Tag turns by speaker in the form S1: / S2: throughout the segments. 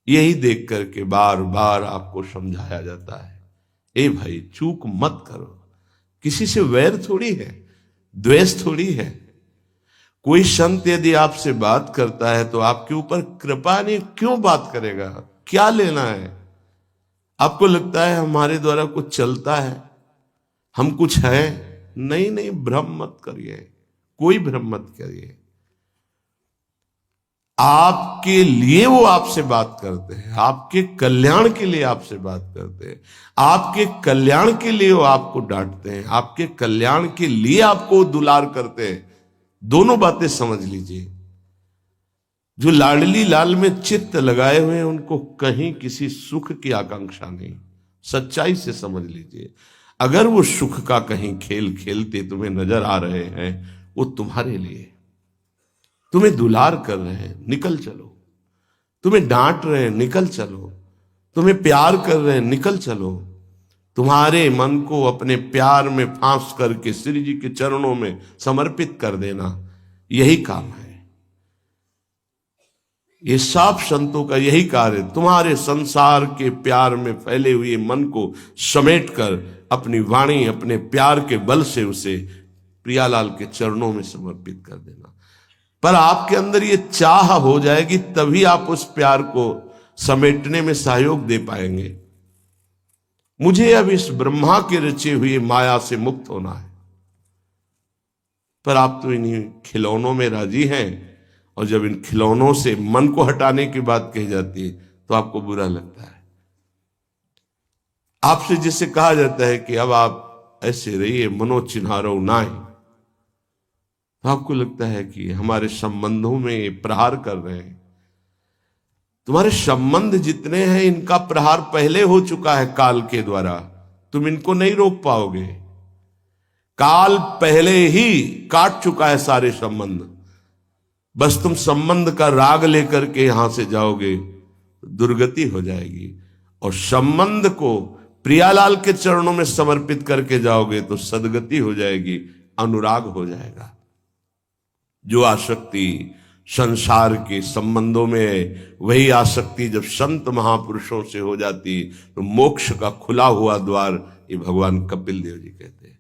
S1: यही देख करके बार बार आपको समझाया जाता है, ए भाई चूक मत करो। किसी से वैर थोड़ी है, द्वेष थोड़ी है। कोई संत यदि आपसे बात करता है तो आपके ऊपर कृपा नहीं, क्यों बात करेगा? क्या लेना है? आपको लगता है हमारे द्वारा कुछ चलता है, हम कुछ है? नहीं नहीं, भ्रम मत करिए, कोई भ्रम मत करिए। आपके लिए वो आपसे बात करते हैं, आपके कल्याण के लिए आपसे बात करते हैं, आपके कल्याण के लिए वो आपको डांटते हैं, आपके कल्याण के लिए आपको दुलार करते हैं। दोनों बातें समझ लीजिए। जो लाडली लाल में चित्त लगाए हुए हैं उनको कहीं किसी सुख की आकांक्षा नहीं। सच्चाई से समझ लीजिए। अगर वो सुख का कहीं खेल खेलते तुम्हें नजर आ रहे हैं, वो तुम्हारे लिए, तुम्हें दुलार कर रहे हैं, निकल चलो। तुम्हें डांट रहे हैं, निकल चलो। तुम्हें प्यार कर रहे हैं, निकल चलो। तुम्हारे मन को अपने प्यार में फांस करके श्री जी के चरणों में समर्पित कर देना, यही काम है। ये सब संतों का यही कार्य है। तुम्हारे संसार के प्यार में फैले हुए मन को समेटकर अपनी वाणी, अपने प्यार के बल से उसे प्रियालाल के चरणों में समर्पित कर देना। पर आपके अंदर ये चाह हो जाएगी, तभी आप उस प्यार को समेटने में सहयोग दे पाएंगे। मुझे अब इस ब्रह्मा के रचे हुए माया से मुक्त होना है, पर आप तो इन्हीं खिलौनों में राजी हैं। और जब इन खिलौनों से मन को हटाने की बात कही जाती है तो आपको बुरा लगता है। आपसे जिसे कहा जाता है कि अब आप ऐसे रहिए, मनो चिन्हारो नाय, तो आपको लगता है कि हमारे संबंधों में प्रहार कर रहे हैं। तुम्हारे संबंध जितने हैं इनका प्रहार पहले हो चुका है काल के द्वारा, तुम इनको नहीं रोक पाओगे। काल पहले ही काट चुका है सारे संबंध। बस तुम संबंध का राग लेकर के यहां से जाओगे, दुर्गति हो जाएगी। और संबंध को प्रियालाल के चरणों में समर्पित करके जाओगे तो सदगति हो जाएगी, अनुराग हो जाएगा। जो आसक्ति संसार के संबंधों में है, वही आसक्ति जब संत महापुरुषों से हो जाती तो मोक्ष का खुला हुआ द्वार, ये भगवान कपिल देव जी कहते हैं।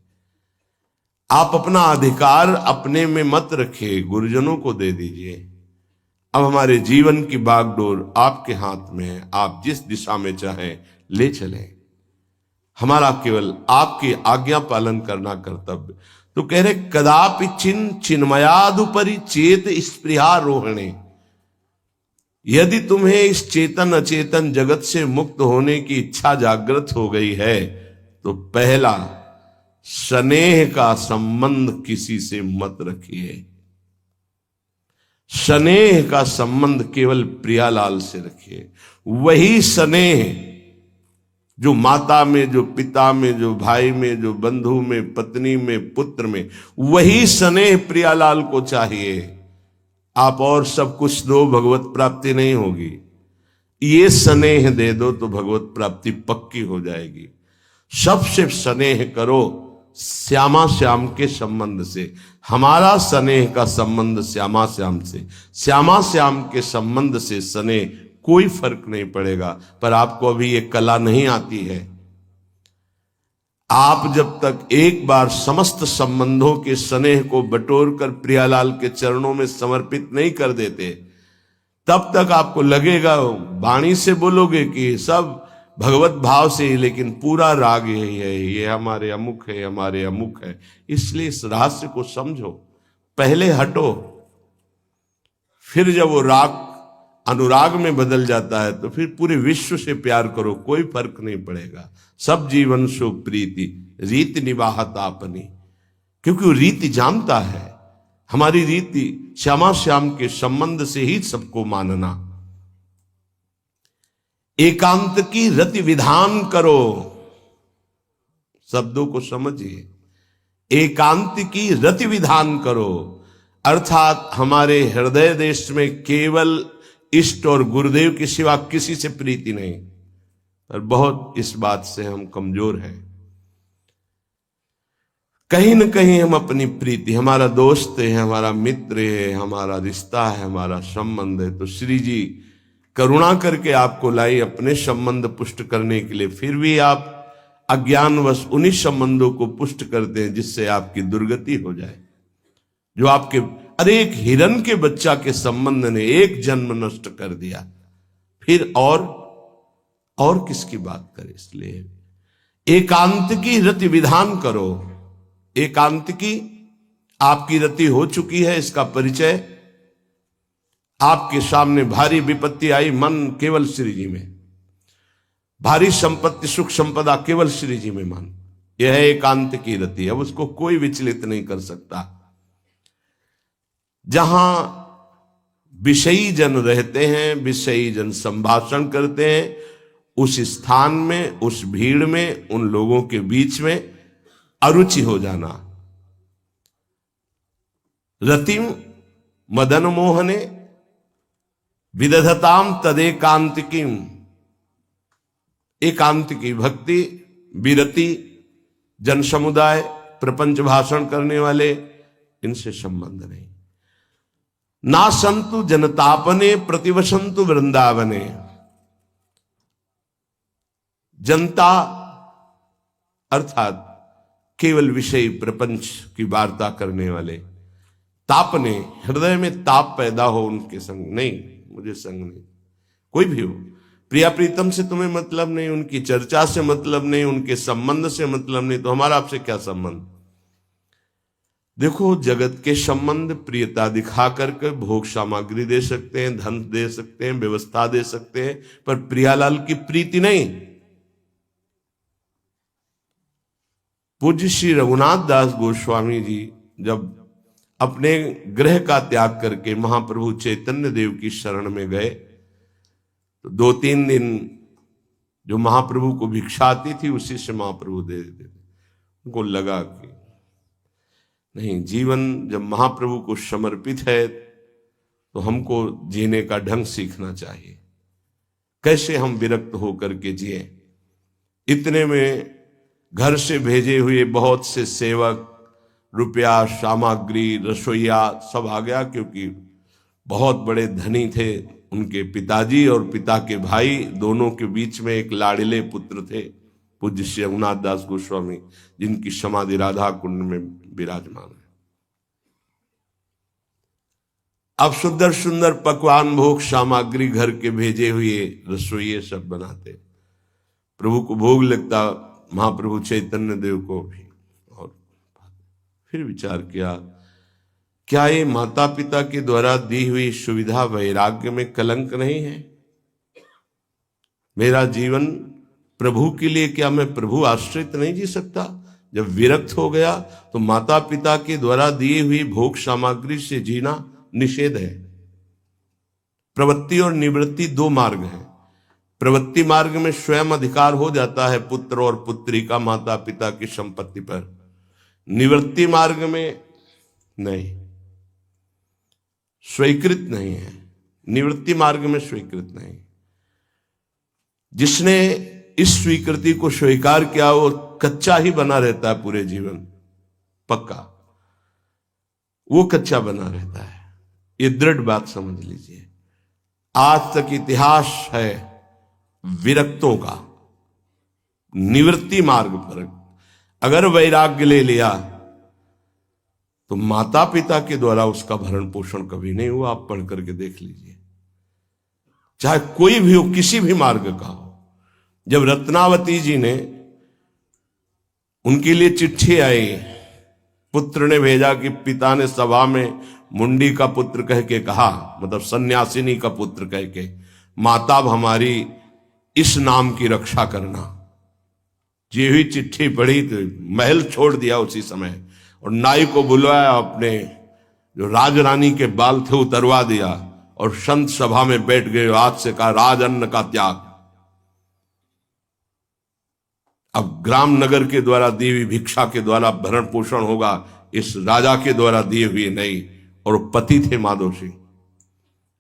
S1: आप अपना अधिकार अपने में मत रखिए, गुरुजनों को दे दीजिए। अब हमारे जीवन की बागडोर आपके हाथ में है, आप जिस दिशा में चाहें ले चलें। हमारा केवल आपकी आज्ञा पालन करना कर्तव्य। तो कह रहे कदापि चिन्मयादुपरि चेत स्पृहा रोहिणे। यदि तुम्हें इस चेतन अचेतन जगत से मुक्त होने की इच्छा जागृत हो गई है तो पहला, स्नेह का संबंध किसी से मत रखिए। स्नेह का संबंध केवल प्रियालाल से रखिए। वही स्नेह जो माता में, जो पिता में, जो भाई में, जो बंधु में, पत्नी में, पुत्र में, वही स्नेह प्रियालाल को चाहिए। आप और सब कुछ दो, भगवत प्राप्ति नहीं होगी। ये स्नेह दे दो तो भगवत प्राप्ति पक्की हो जाएगी। सबसे स्नेह करो श्यामा श्याम के संबंध से। हमारा स्नेह का संबंध श्यामा श्याम से, श्यामा श्याम के संबंध से स्नेह कोई फर्क नहीं पड़ेगा। पर आपको अभी ये कला नहीं आती है। आप जब तक एक बार समस्त संबंधों के स्नेह को बटोर कर प्रियालाल के चरणों में समर्पित नहीं कर देते, तब तक आपको लगेगा, वाणी से बोलोगे कि सब भगवत भाव से, लेकिन पूरा राग यही है, ये हमारे अमुक है, हमारे अमुक है। इसलिए इस रहस्य को समझो, पहले हटो, फिर जब वो राग अनुराग में बदल जाता है तो फिर पूरे विश्व से प्यार करो, कोई फर्क नहीं पड़ेगा। सब जीवन सो प्रीति रीति निवाहत आपनी, क्योंकि वो रीति जानता है। हमारी रीति श्यामा श्याम के संबंध से ही सबको मानना। एकांत की रति विधान करो, शब्दों को समझिए। एकांत की रति विधान करो, अर्थात हमारे हृदय देश में केवल इष्ट और गुरुदेव के सिवा किसी से प्रीति नहीं। पर बहुत इस बात से हम कमजोर हैं। कहीं न कहीं हम अपनी प्रीति, हमारा दोस्त है, हमारा मित्र है, हमारा रिश्ता है, हमारा संबंध है, तो श्री जी करुणा करके आपको लाई अपने संबंध पुष्ट करने के लिए, फिर भी आप अज्ञानवश उन्हीं संबंधों को पुष्ट करते हैं जिससे आपकी दुर्गति हो जाए। जो आपके, अरे एक हिरन के बच्चा के संबंध ने एक जन्म नष्ट कर दिया, फिर और किसकी बात करें। इसलिए एकांत की रति विधान करो। एकांत की आपकी रति हो चुकी है, इसका परिचय आपके सामने भारी विपत्ति आई, मन केवल श्री जी में, भारी संपत्ति सुख संपदा केवल श्री जी में मन, यह है एकांत की रति। अब उसको कोई विचलित नहीं कर सकता। जहां विषयी जन रहते हैं, विषयी जन संभाषण करते हैं, उस स्थान में, उस भीड़ में, उन लोगों के बीच में अरुचि हो जाना। रतिम मदन मोहने विदधताम तदेकांतिकीम। एकांत की भक्ति, विरति, जन समुदाय, प्रपंच भाषण करने वाले, इनसे संबंध नहीं। ना संतु जनतापने प्रतिवसंतु वृंदावने। जनता अर्थात केवल विषय प्रपंच की वार्ता करने वाले, तापने, हृदय में ताप पैदा हो उनके संग नहीं, मुझे संग नहीं, कोई भी हो, प्रिया प्रीतम से तुम्हें मतलब नहीं, उनकी चर्चा से मतलब नहीं, उनके संबंध से मतलब नहीं, तो हमारा आपसे क्या संबंध। देखो, जगत के संबंध प्रियता दिखा करके भोग सामग्री दे सकते हैं, धन दे सकते हैं, व्यवस्था दे सकते हैं, पर प्रियालाल की प्रीति नहीं। पूज्य श्री रघुनाथ दास गोस्वामी जी जब अपने गृह का त्याग करके महाप्रभु चैतन्य देव की शरण में गए, तो 2-3 दिन जो महाप्रभु को भिक्षा आती थी उसी से महाप्रभु दे देते थे। उनको लगा कि नहीं, जीवन जब महाप्रभु को समर्पित है तो हमको जीने का ढंग सीखना चाहिए, कैसे हम विरक्त होकर के जिए। इतने में घर से भेजे हुए बहुत से सेवक, रुपया, सामग्री, रसोईया सब आ गया, क्योंकि बहुत बड़े धनी थे उनके पिताजी, और पिता के भाई दोनों के बीच में एक लाड़िले पुत्र थे पूज्य श्री रघुनाथ दास गोस्वामी, जिनकी समाधि राधा कुंड में विराजमान है। अब सुंदर सुंदर पकवान, भोग सामग्री घर के भेजे हुए रसोइये सब बनाते, प्रभु को भोग लगता, महाप्रभु चैतन्य देव को भी। और फिर विचार किया, क्या ये माता पिता के द्वारा दी हुई सुविधा वैराग्य में कलंक नहीं है? मेरा जीवन प्रभु के लिए, क्या मैं प्रभु आश्रित नहीं जी सकता? जब विरक्त हो गया तो माता पिता के द्वारा दी हुई भोग सामग्री से जीना निषेध है। प्रवृत्ति और निवृत्ति 2 मार्ग हैं। प्रवृत्ति मार्ग में स्वयं अधिकार हो जाता है पुत्र और पुत्री का माता पिता की संपत्ति पर, निवृत्ति मार्ग में नहीं, स्वीकृत नहीं है। निवृत्ति मार्ग में स्वीकृत नहीं। जिसने इस स्वीकृति को स्वीकार किया वो कच्चा ही बना रहता है पूरे जीवन, पक्का वो कच्चा बना रहता है। ये दृढ़ बात समझ लीजिए। आज तक इतिहास है विरक्तों का। निवृत्ति मार्ग पर अगर वैराग्य ले लिया तो माता पिता के द्वारा उसका भरण पोषण कभी नहीं हुआ। आप पढ़ करके देख लीजिए, चाहे कोई भी हो, किसी भी मार्ग का हो। जब रत्नावती जी ने, उनके लिए चिट्ठी आई, पुत्र ने भेजा कि पिता ने सभा में मुंडी का पुत्र कह के कहा, मतलब सन्यासिनी का पुत्र कह के, माता अब हमारी इस नाम की रक्षा करना। ये हुई चिट्ठी पढ़ी तो महल छोड़ दिया उसी समय, और नाई को बुलवाया, अपने जो राजरानी के बाल थे उतरवा दिया, और संत सभा में बैठ गए। आज से कहा राज अन्न का त्याग। अब ग्राम नगर के द्वारा दी हुई भिक्षा के द्वारा भरण पोषण होगा, इस राजा के द्वारा दिए हुए नहीं। और पति थे माधव सिंह।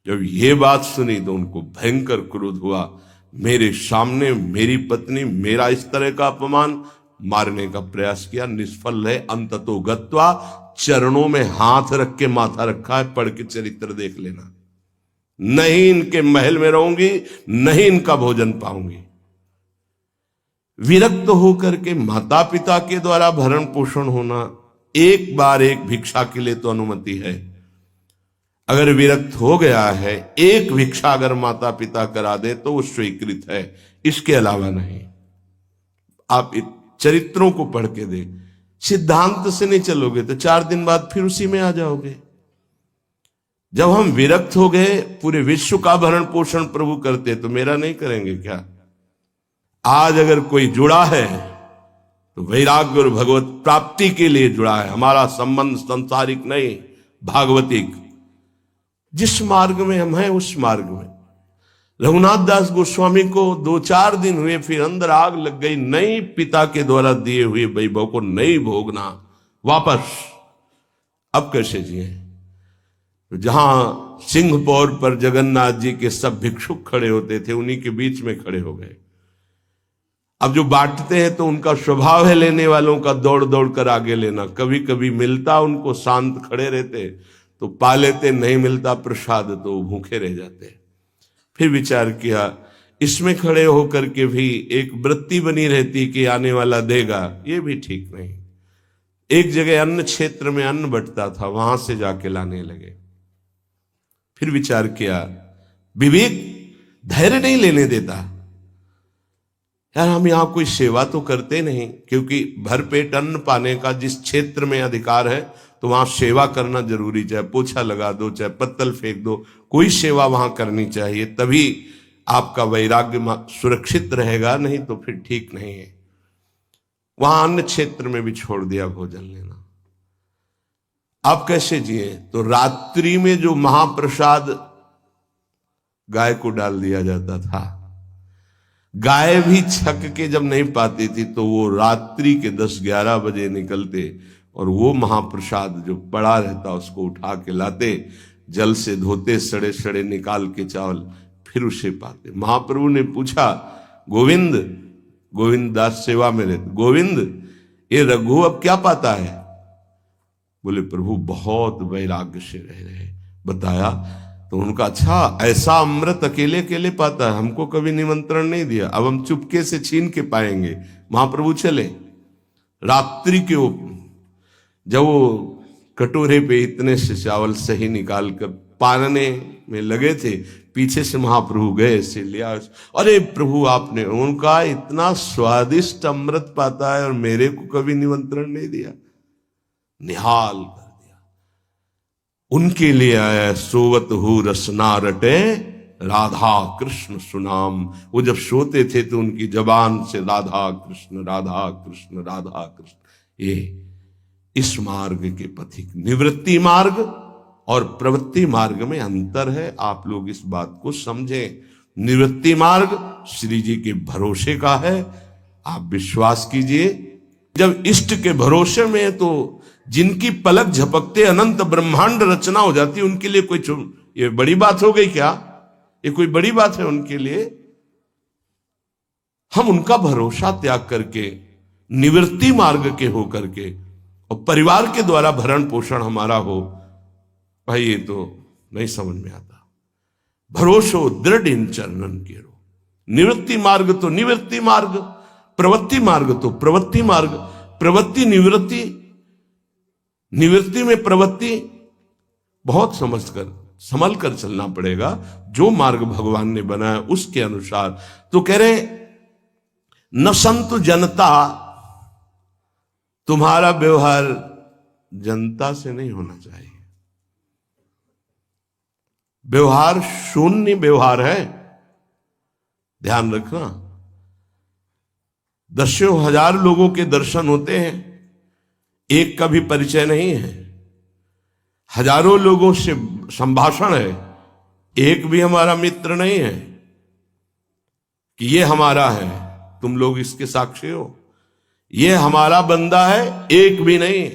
S1: जब ये बात सुनी तो उनको भयंकर क्रोध हुआ। मेरे सामने मेरी पत्नी, मेरा इस तरह का अपमान, मारने का प्रयास किया, निष्फल है। अंततो गत्वा, चरणों में हाथ रख के माथा रखा है, पढ़ के चरित्र देख लेना। नहीं इनके महल में रहूंगी, नहीं इनका भोजन पाऊंगी। विरक्त होकर के माता पिता के द्वारा भरण पोषण होना एक बार एक भिक्षा के लिए तो अनुमति है। अगर विरक्त हो गया है, एक भिक्षा अगर माता पिता करा दे तो वो स्वीकृत है, इसके अलावा नहीं। आप चरित्रों को पढ़ के दे, सिद्धांत से नहीं चलोगे तो 4 दिन बाद फिर उसी में आ जाओगे। जब हम विरक्त हो गए, पूरे विश्व का भरण पोषण प्रभु करते, तो मेरा नहीं करेंगे क्या? आज अगर कोई जुड़ा है तो वैराग्य और भगवत प्राप्ति के लिए जुड़ा है। हमारा संबंध संसारिक नहीं, भागवतिक। जिस मार्ग में हम हैं उस मार्ग में। रघुनाथ दास गोस्वामी को 2-4 दिन हुए, फिर अंदर आग लग गई, नहीं पिता के द्वारा दिए हुए वैभव को नहीं भोगना, वापस। अब कैसे जिए? जहां सिंहपौर पर जगन्नाथ जी के सब भिक्षुक खड़े होते थे, उन्हीं के बीच में खड़े हो गए। अब जो बांटते हैं तो उनका स्वभाव है लेने वालों का दौड़ दौड़ कर आगे लेना। कभी कभी मिलता, उनको शांत खड़े रहते तो पा लेते, नहीं मिलता प्रसाद तो भूखे रह जाते। फिर विचार किया, इसमें खड़े होकर के भी एक वृत्ति बनी रहती कि आने वाला देगा, ये भी ठीक नहीं। एक जगह अन्न क्षेत्र में अन्न बंटता था, वहां से जाके लाने लगे। फिर विचार किया, विवेक धैर्य नहीं लेने देता। यार हम यहां कोई सेवा तो करते नहीं, क्योंकि भरपेट अन्न पाने का जिस क्षेत्र में अधिकार है तो वहां सेवा करना जरूरी। चाहे पोछा लगा दो, चाहे पत्तल फेंक दो, कोई सेवा वहां करनी चाहिए, तभी आपका वैराग्य सुरक्षित रहेगा, नहीं तो फिर ठीक नहीं है। वहां अन्य क्षेत्र में भी छोड़ दिया भोजन लेना। आप कैसे जिए? तो रात्रि में जो महाप्रसाद गाय को डाल दिया जाता था, गाय भी छक के जब नहीं पाती थी तो वो रात्रि के 10-11 बजे निकलते और वो महाप्रसाद जो पड़ा रहता उसको उठा के लाते, जल से धोते, सड़े सड़े निकाल के चावल, फिर उसे पाते। महाप्रभु ने पूछा, गोविंद, गोविंद दास सेवा में रहते, गोविंद ये रघु अब क्या पाता है? बोले प्रभु बहुत वैराग्य से रह रहे। बताया तो उनका, अच्छा ऐसा अमृत अकेले अकेले पाता है, हमको कभी निमंत्रण नहीं दिया, अब हम चुपके से छीन के पाएंगे। महाप्रभु चले रात्रि के जब वो कटोरे पे इतने से चावल सही निकाल कर पानने में लगे थे, पीछे से महाप्रभु गए, से लिया। अरे प्रभु आपने, उनका इतना स्वादिष्ट अमृत पाता है और मेरे को कभी निमंत्रण नहीं दिया, निहाल कर दिया। उनके लिए आया सोवत हु रसना रटे राधा कृष्ण सुनाम। वो जब सोते थे तो उनकी जबान से राधा कृष्ण राधा कृष्ण राधा कृष्ण। ये इस मार्ग के पथिक। निवृत्ति मार्ग और प्रवृत्ति मार्ग में अंतर है, आप लोग इस बात को समझें। निवृत्ति मार्ग श्री जी के भरोसे का है, आप विश्वास कीजिए। जब इष्ट के भरोसे में है तो जिनकी पलक झपकते अनंत ब्रह्मांड रचना हो जाती, उनके लिए कोई ये बड़ी बात हो गई क्या? ये कोई बड़ी बात है उनके लिए? हम उनका भरोसा त्याग करके निवृत्ति मार्ग के हो करके और परिवार के द्वारा भरण पोषण हमारा हो, भाई ये तो नहीं समझ में आता। भरोसो दृढ़ इन चरणन केरो। निवृत्ति मार्ग तो निवृत्ति मार्ग, प्रवृत्ति मार्ग तो प्रवृत्ति मार्ग। प्रवृत्ति निवृत्ति, निवृत्ति में प्रवृत्ति, बहुत समझकर संभल कर चलना पड़ेगा। जो मार्ग भगवान ने बनाया उसके अनुसार। तो कह रहे न संतु जनता, तुम्हारा व्यवहार जनता से नहीं होना चाहिए। व्यवहार शून्य व्यवहार है, ध्यान रखना। दसियों हजार लोगों के दर्शन होते हैं, एक का भी परिचय नहीं है। हजारों लोगों से संभाषण है, एक भी हमारा मित्र नहीं है कि ये हमारा है, तुम लोग इसके साक्षी हो। ये हमारा बंदा है, एक भी नहीं।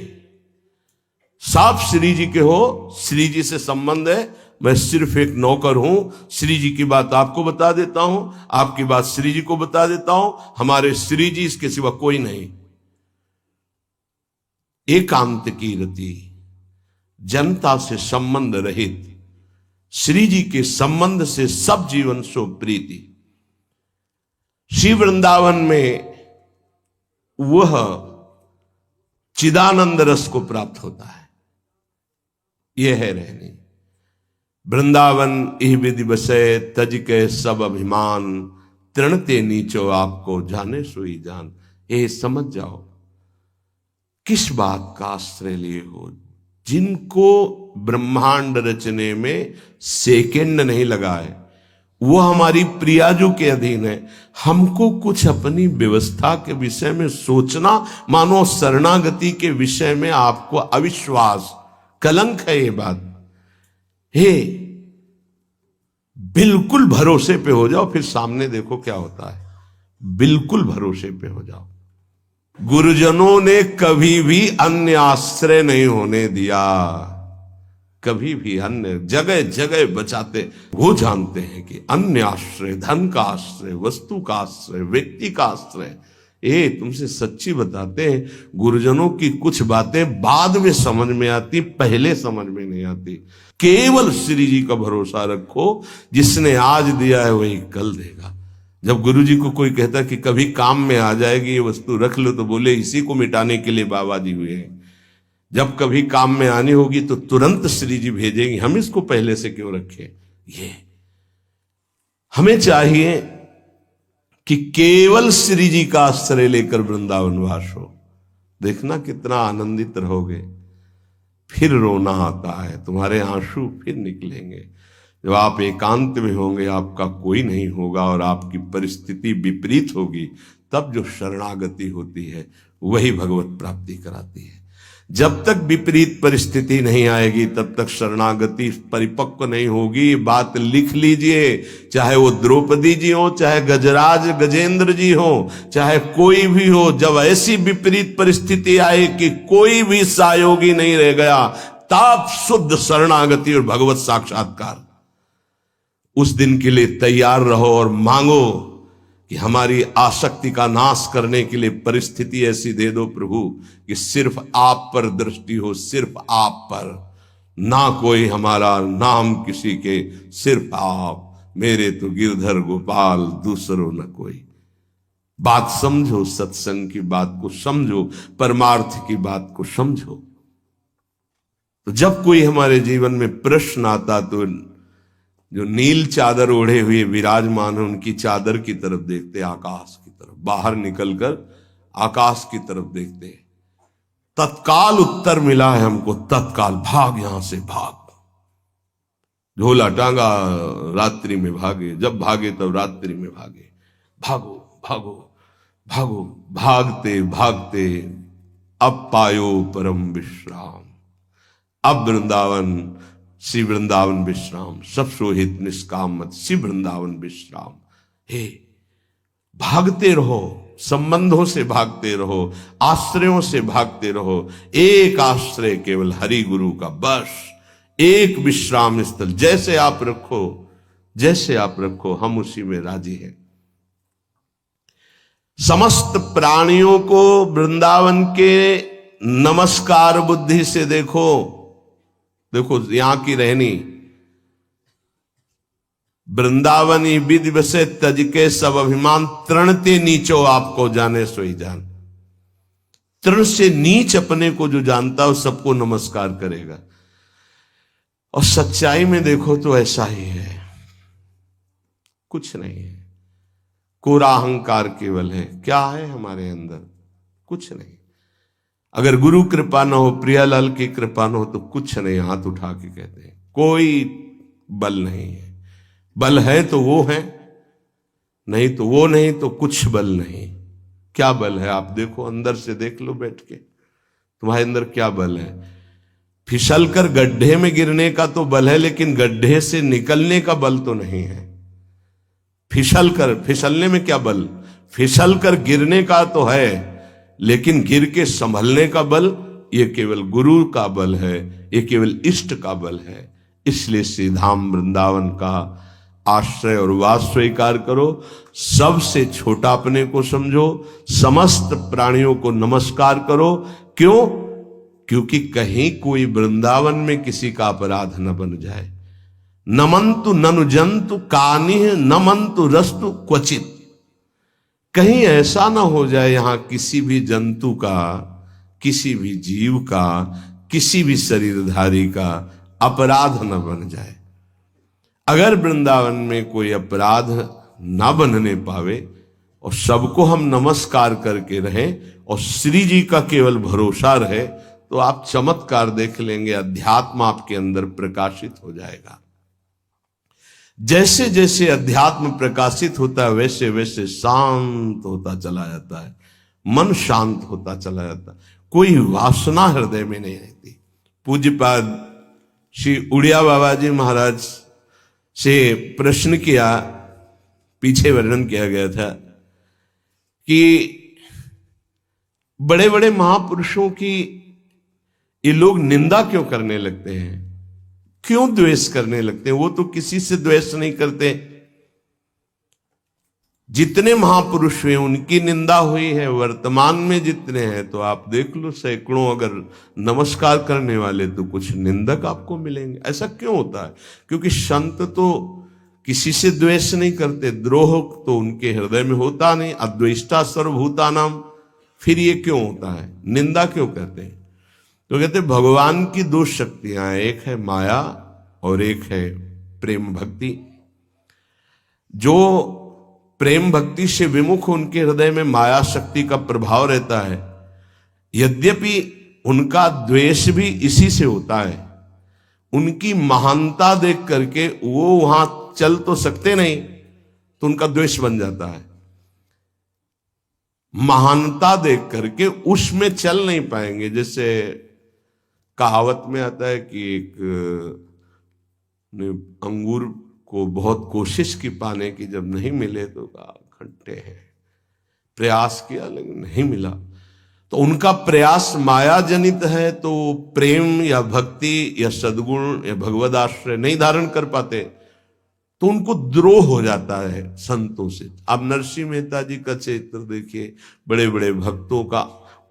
S1: साफ श्री जी के हो, श्री जी से संबंध है, मैं सिर्फ एक नौकर हूं। श्री जी की बात आपको बता देता हूं, आपकी बात श्री जी को बता देता हूं। हमारे श्री जी, इसके सिवा कोई नहीं। एकांत की रति, जनता से संबंध रहित, श्री जी के संबंध से सब जीवन सो प्रीति। श्री वृंदावन में वह चिदानंद रस को प्राप्त होता है। यह है रहनी। वृंदावन इह विधि बसे तज के सब अभिमान, तृणते नीचो आपको जाने सोई जान। ये समझ जाओ किस बात का आश्रय लिए हो। जिनको ब्रह्मांड रचने में सेकेंड नहीं लगा है, वो हमारी प्रियाजू के अधीन है। हमको कुछ अपनी व्यवस्था के विषय में सोचना, मानो शरणागति के विषय में आपको अविश्वास, कलंक है ये बात। हे, बिल्कुल भरोसे पे हो जाओ, फिर सामने देखो क्या होता है। बिल्कुल भरोसे पे हो जाओ। गुरुजनों ने कभी भी अन्य आश्रय नहीं होने दिया, कभी भी अन्य जगह जगह बचाते। वो जानते हैं कि अन्य आश्रय, धन का आश्रय, वस्तु का आश्रय, व्यक्ति का आश्रय, ये तुमसे सच्ची बताते हैं, गुरुजनों की कुछ बातें बाद में समझ में आती, पहले समझ में नहीं आती। केवल श्री जी का भरोसा रखो, जिसने आज दिया है वही कल देगा। जब गुरु जी को कोई कहता कि कभी काम में आ जाएगी ये वस्तु, रख लो, तो बोले इसी को मिटाने के लिए बाबा जी हुए हैं। जब कभी काम में आनी होगी तो तुरंत श्री जी भेजेंगे, हम इसको पहले से क्यों रखें। ये हमें चाहिए कि केवल श्री जी का आश्रय लेकर वृंदावन वास हो। देखना कितना आनंदित रहोगे। फिर रोना आता है, तुम्हारे आंसू फिर निकलेंगे। जब आप एकांत में होंगे, आपका कोई नहीं होगा और आपकी परिस्थिति विपरीत होगी, तब जो शरणागति होती है वही भगवत प्राप्ति कराती है। जब तक विपरीत परिस्थिति नहीं आएगी तब तक शरणागति परिपक्व नहीं होगी। बात लिख लीजिए, चाहे वो द्रौपदी जी हो, चाहे गजराज गजेंद्र जी हो, चाहे कोई भी हो, जब ऐसी विपरीत परिस्थिति आए कि कोई भी सहयोगी नहीं रह गया, तब शुद्ध शरणागति और भगवत साक्षात्कार। उस दिन के लिए तैयार रहो और मांगो कि हमारी आसक्ति का नाश करने के लिए परिस्थिति ऐसी दे दो प्रभु कि सिर्फ आप पर दृष्टि हो, सिर्फ आप पर, ना कोई हमारा, ना हम किसी के, सिर्फ आप। मेरे तो गिरधर गोपाल, दूसरों न कोई। बात समझो, सत्संग की बात को समझो, परमार्थ की बात को समझो। तो जब कोई हमारे जीवन में प्रश्न आता तो जो नील चादर ओढ़े हुए विराजमान है, उनकी चादर की तरफ देखते, आकाश की तरफ। बाहर निकलकर आकाश की तरफ देखते। तत्काल उत्तर मिला है हमको, तत्काल भाग, यहां से भाग। झोला टांगा, रात्रि में भागे, जब भागे तब रात्रि में भागे। भागो भागो भागो, भागते भागते अब पायो परम विश्राम। अब वृंदावन, श्री वृंदावन विश्राम, सब सोहित निष्काम मत, श्री वृंदावन विश्राम। हे, भागते रहो, संबंधों से भागते रहो, आश्रयों से भागते रहो। एक आश्रय केवल हरि गुरु का, बस एक विश्राम स्थल। जैसे आप रखो, जैसे आप रखो, हम उसी में राजी हैं। समस्त प्राणियों को वृंदावन के नमस्कार बुद्धि से देखो। देखो यहां की रहनी, वृंदावनी विधि बसे तज के सब अभिमान, तृणते नीचो आपको जाने सोई जान। तृण से नीच अपने को जो जानता है सबको नमस्कार करेगा। और सच्चाई में देखो तो ऐसा ही है, कुछ नहीं है। कोरा अहंकार केवल है। क्या है हमारे अंदर? कुछ नहीं। अगर गुरु कृपा न हो, प्रियालाल की कृपा न हो, तो कुछ नहीं। हाथ उठा के कहते हैं कोई बल नहीं है। बल है तो वो है, नहीं तो वो नहीं, तो कुछ बल नहीं। क्या बल है? आप देखो, अंदर से देख लो बैठ के, तुम्हारे अंदर क्या बल है। फिसल कर गड्ढे में गिरने का तो बल है, लेकिन गड्ढे से निकलने का बल तो नहीं है। फिसलने में क्या बल? फिसल कर गिरने का तो है, लेकिन गिर के संभलने का बल ये केवल गुरु का बल है, ये केवल इष्ट का बल है। इसलिए श्री धाम वृंदावन का आश्रय और वास स्वीकार करो। सबसे छोटा अपने को समझो, समस्त प्राणियों को नमस्कार करो। क्यों? क्योंकि कहीं कोई वृंदावन में किसी का अपराध न बन जाए। नमंतु ननु जंतु कानिह नमंतु रस्तु क्वचित। कहीं ऐसा ना हो जाए यहां किसी भी जंतु का, किसी भी जीव का, किसी भी शरीरधारी का अपराध न बन जाए। अगर वृंदावन में कोई अपराध ना बनने पावे और सबको हम नमस्कार करके रहें और श्री जी का केवल भरोसा रहे, तो आप चमत्कार देख लेंगे, अध्यात्म आपके अंदर प्रकाशित हो जाएगा। जैसे जैसे अध्यात्म प्रकाशित होता है वैसे वैसे शांत होता चला जाता है, मन शांत होता चला जाता है, कोई वासना हृदय में नहीं रहती। पूज्यपाद श्री उड़िया बाबा जी महाराज से प्रश्न किया, पीछे वर्णन किया गया था कि बड़े बड़े महापुरुषों की ये लोग निंदा क्यों करने लगते हैं, क्यों द्वेष करने लगते हैं? वो तो किसी से द्वेष नहीं करते। जितने महापुरुष हुए उनकी निंदा हुई है, वर्तमान में जितने हैं तो आप देख लो सैकड़ों अगर नमस्कार करने वाले तो कुछ निंदक आपको मिलेंगे। ऐसा क्यों होता है? क्योंकि संत तो किसी से द्वेष नहीं करते, द्रोह तो उनके हृदय में होता नहीं, अद्वेष्टा सर्वभूतानाम। फिर ये क्यों होता है, निंदा क्यों कहते हैं? तो कहते भगवान की दो शक्तियां हैं, एक है माया और एक है प्रेम भक्ति। जो प्रेम भक्ति से विमुख उनके हृदय में माया शक्ति का प्रभाव रहता है, यद्यपि उनका द्वेष भी इसी से होता है। उनकी महानता देख करके वो वहां चल तो सकते नहीं, तो उनका द्वेष बन जाता है। महानता देख करके उसमें चल नहीं पाएंगे। जैसे कहावत में आता है कि एक अंगूर को बहुत कोशिश की पाने की, जब नहीं मिले तो कहा खट्टे हैं, प्रयास किया लेकिन नहीं मिला। तो उनका प्रयास माया जनित है, तो प्रेम या भक्ति या सद्गुण या भगवद आश्रय नहीं धारण कर पाते, तो उनको द्रोह हो जाता है संतों से। अब नरसिंह मेहता जी का चरित्र देखिए, बड़े बड़े भक्तों का,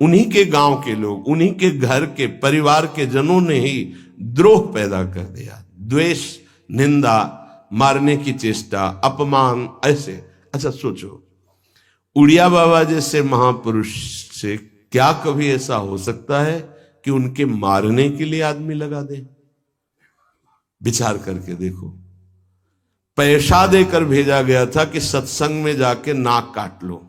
S1: उन्हीं के गांव के लोग, उन्हीं के घर के परिवार के जनों ने ही द्रोह पैदा कर दिया। द्वेष, निंदा, मारने की चेष्टा, अपमान, ऐसे। अच्छा सोचो, उड़िया बाबा जैसे महापुरुष से क्या कभी ऐसा हो सकता है कि उनके मारने के लिए आदमी लगा दे? विचार करके देखो। पैसा देकर भेजा गया था कि सत्संग में जाके नाक काट लो।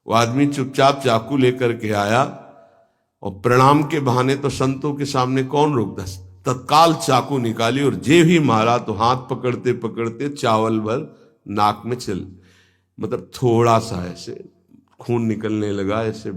S1: वो आदमी चुपचाप चाकू लेकर के आया और प्रणाम के बहाने तो संतों के सामने कौन रोकता, तत्काल चाकू निकाली और जे भी मारा तो हाथ पकड़ते पकड़ते चावल भर नाक में चल, मतलब थोड़ा सा ऐसे खून निकलने लगा, ऐसे